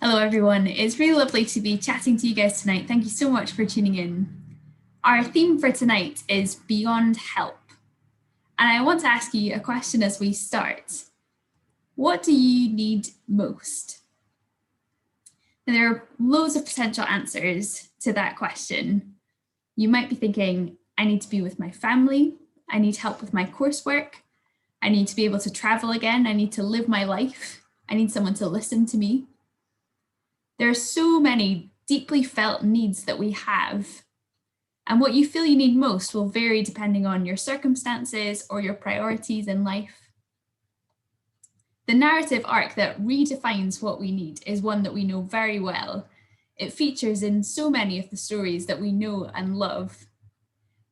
Hello, everyone. It's really lovely to be chatting to you guys tonight. Thank you so much for tuning in. Our theme for tonight is Beyond Help. And I want to ask you a question as we start. What do you need most? Now, there are loads of potential answers to that question. You might be thinking, I need to be with my family. I need help with my coursework. I need to be able to travel again. I need to live my life. I need someone to listen to me. There are so many deeply felt needs that we have, and what you feel you need most will vary depending on your circumstances or your priorities in life. The narrative arc that redefines what we need is one that we know very well. It features in so many of the stories that we know and love.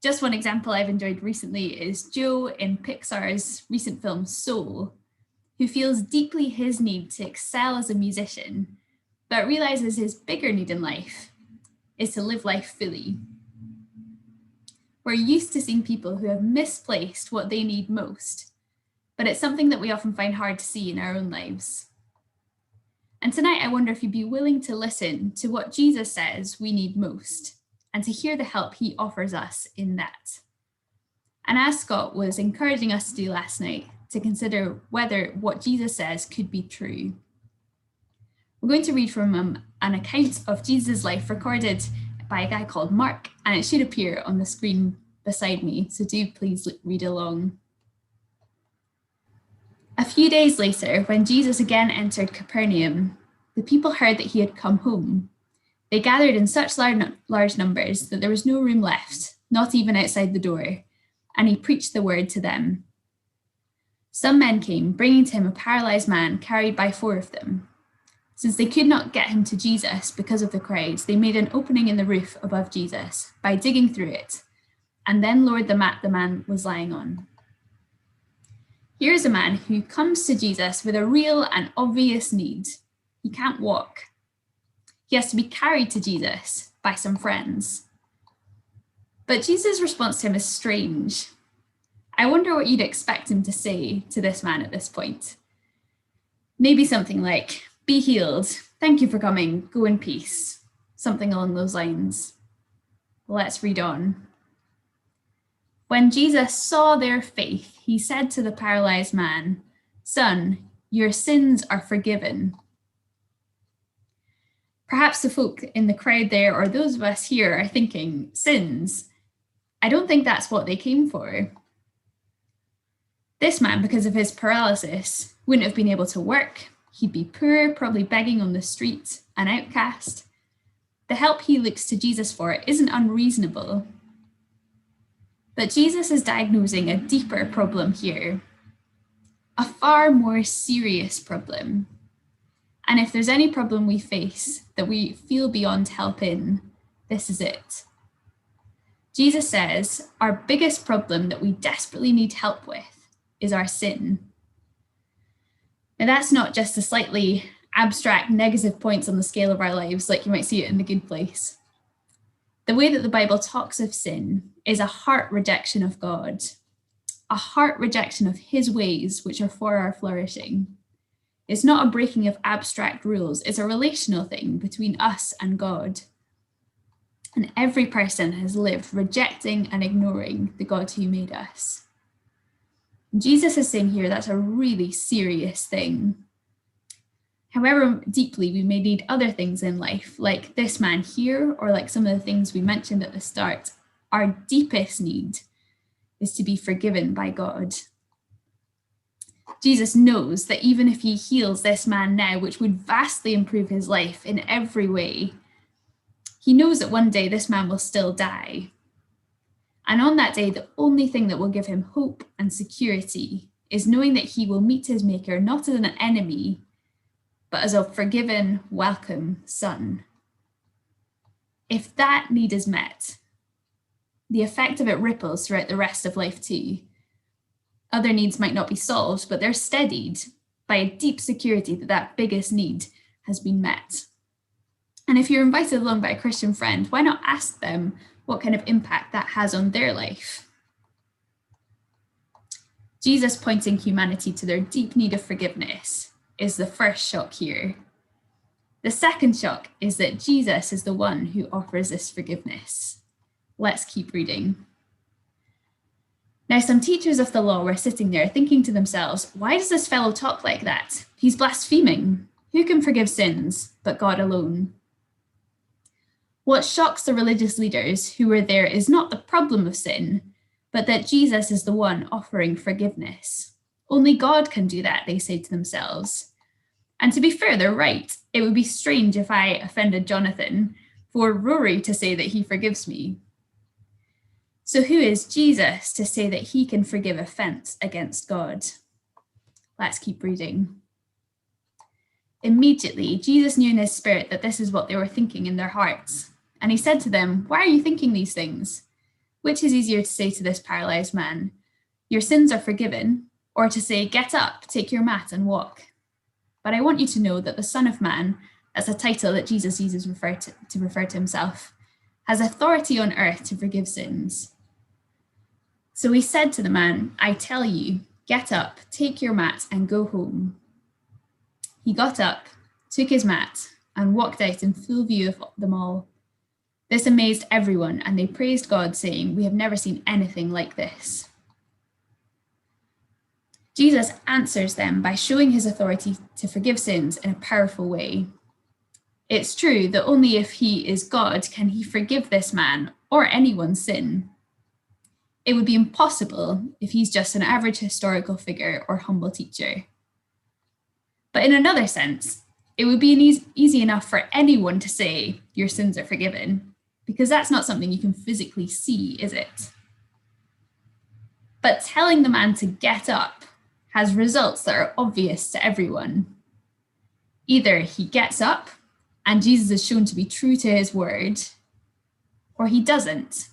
Just one example I've enjoyed recently is Joe in Pixar's recent film Soul, who feels deeply his need to excel as a musician, but realizes his bigger need in life is to live life fully. We're used to seeing people who have misplaced what they need most, but it's something that we often find hard to see in our own lives. And tonight, I wonder if you'd be willing to listen to what Jesus says we need most and to hear the help he offers us in that. And as Scott was encouraging us to do last night, to consider whether what Jesus says could be true. We're going to read from an account of Jesus' life recorded by a guy called Mark, and it should appear on the screen beside me, so do please read along. A few days later, when Jesus again entered Capernaum, the people heard that he had come home. They gathered in such large numbers that there was no room left, not even outside the door, and he preached the word to them. Some men came, bringing to him a paralyzed man carried by 4 of them. Since they could not get him to Jesus because of the crowds, they made an opening in the roof above Jesus by digging through it, and then lowered the mat the man was lying on. Here is a man who comes to Jesus with a real and obvious need. He can't walk. He has to be carried to Jesus by some friends. But Jesus' response to him is strange. I wonder what you'd expect him to say to this man at this point. Maybe something like, "Be healed. Thank you for coming. Go in peace." Something along those lines. Let's read on. When Jesus saw their faith, he said to the paralyzed man, "Son, your sins are forgiven." Perhaps the folk in the crowd there, or those of us here, are thinking, sins? I don't think that's what they came for. This man, because of his paralysis, wouldn't have been able to work. He'd be poor, probably begging on the street, an outcast. The help he looks to Jesus for isn't unreasonable. But Jesus is diagnosing a deeper problem here, a far more serious problem. And if there's any problem we face that we feel beyond help in, this is it. Jesus says our biggest problem that we desperately need help with is our sin. Now, that's not just a slightly abstract negative points on the scale of our lives, like you might see it in The Good Place. The way that the Bible talks of sin is a heart rejection of God, a heart rejection of his ways, which are for our flourishing. It's not a breaking of abstract rules, it's a relational thing between us and God. And every person has lived rejecting and ignoring the God who made us. Jesus is saying here that's a really serious thing. However deeply we may need other things in life, like this man here, or like some of the things we mentioned at the start, our deepest need is to be forgiven by God. Jesus knows that even if he heals this man now, which would vastly improve his life in every way, he knows that one day this man will still die. And on that day, the only thing that will give him hope and security is knowing that he will meet his maker not as an enemy, but as a forgiven, welcome son. If that need is met, the effect of it ripples throughout the rest of life too. Other needs might not be solved, but they're steadied by a deep security that that biggest need has been met. And if you're invited along by a Christian friend, why not ask them what kind of impact that has on their life? Jesus pointing humanity to their deep need of forgiveness is the first shock here. The second shock is that Jesus is the one who offers this forgiveness. Let's keep reading. Now, some teachers of the law were sitting there thinking to themselves, why does this fellow talk like that? He's blaspheming. Who can forgive sins but God alone? What shocks the religious leaders who were there is not the problem of sin, but that Jesus is the one offering forgiveness. Only God can do that, they say to themselves. And to be fair, they're right. It would be strange if I offended Jonathan for Rory to say that he forgives me. So who is Jesus to say that he can forgive offense against God? Let's keep reading. Immediately, Jesus knew in his spirit that this is what they were thinking in their hearts. And he said to them, why are you thinking these things? Which is easier to say to this paralyzed man, your sins are forgiven, or to say, get up, take your mat and walk? But I want you to know that the Son of Man, that's a title that Jesus uses to refer to himself, has authority on earth to forgive sins. So he said to the man, I tell you, get up, take your mat and go home. He got up, took his mat, and walked out in full view of them all. This amazed everyone, and they praised God, saying, we have never seen anything like this. Jesus answers them by showing his authority to forgive sins in a powerful way. It's true that only if he is God can he forgive this man or anyone's sin. It would be impossible if he's just an average historical figure or humble teacher. But in another sense, it would be easy enough for anyone to say your sins are forgiven, because that's not something you can physically see, is it? But telling the man to get up has results that are obvious to everyone. Either he gets up and Jesus is shown to be true to his word, or he doesn't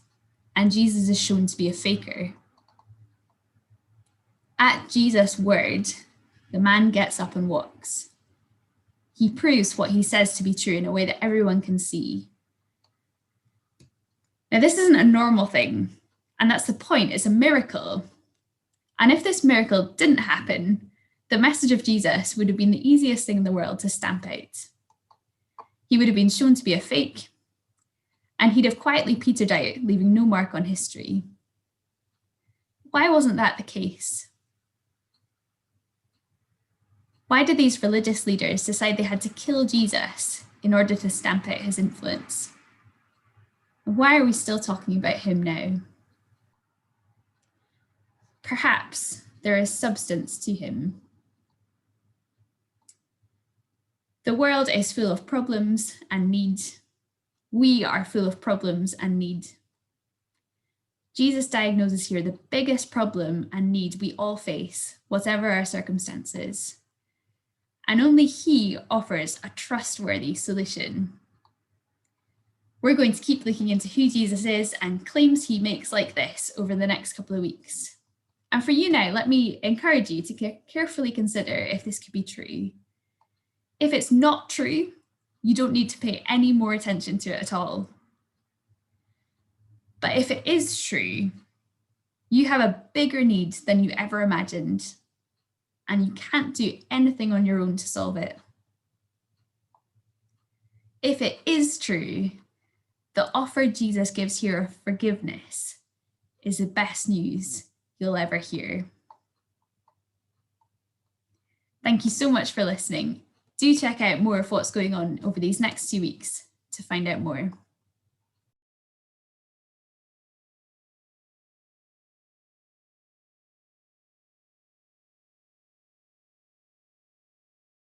and Jesus is shown to be a faker. At Jesus' word, the man gets up and walks. He proves what he says to be true in a way that everyone can see. Now, this isn't a normal thing, and that's the point. It's a miracle. And if this miracle didn't happen, the message of Jesus would have been the easiest thing in the world to stamp out. He would have been shown to be a fake, and he'd have quietly petered out, leaving no mark on history. Why wasn't that the case? Why did these religious leaders decide they had to kill Jesus in order to stamp out his influence? And why are we still talking about him now? Perhaps there is substance to him. The world is full of problems and need. We are full of problems and need. Jesus diagnoses here the biggest problem and need we all face, whatever our circumstances. And only he offers a trustworthy solution. We're going to keep looking into who Jesus is and claims he makes like this over the next couple of weeks. And for you now, let me encourage you to carefully consider if this could be true. If it's not true, you don't need to pay any more attention to it at all. But if it is true, you have a bigger need than you ever imagined, and you can't do anything on your own to solve it. If it is true, the offer Jesus gives here of forgiveness is the best news you'll ever hear. Thank you so much for listening. Do check out more of what's going on over these next 2 weeks to find out more.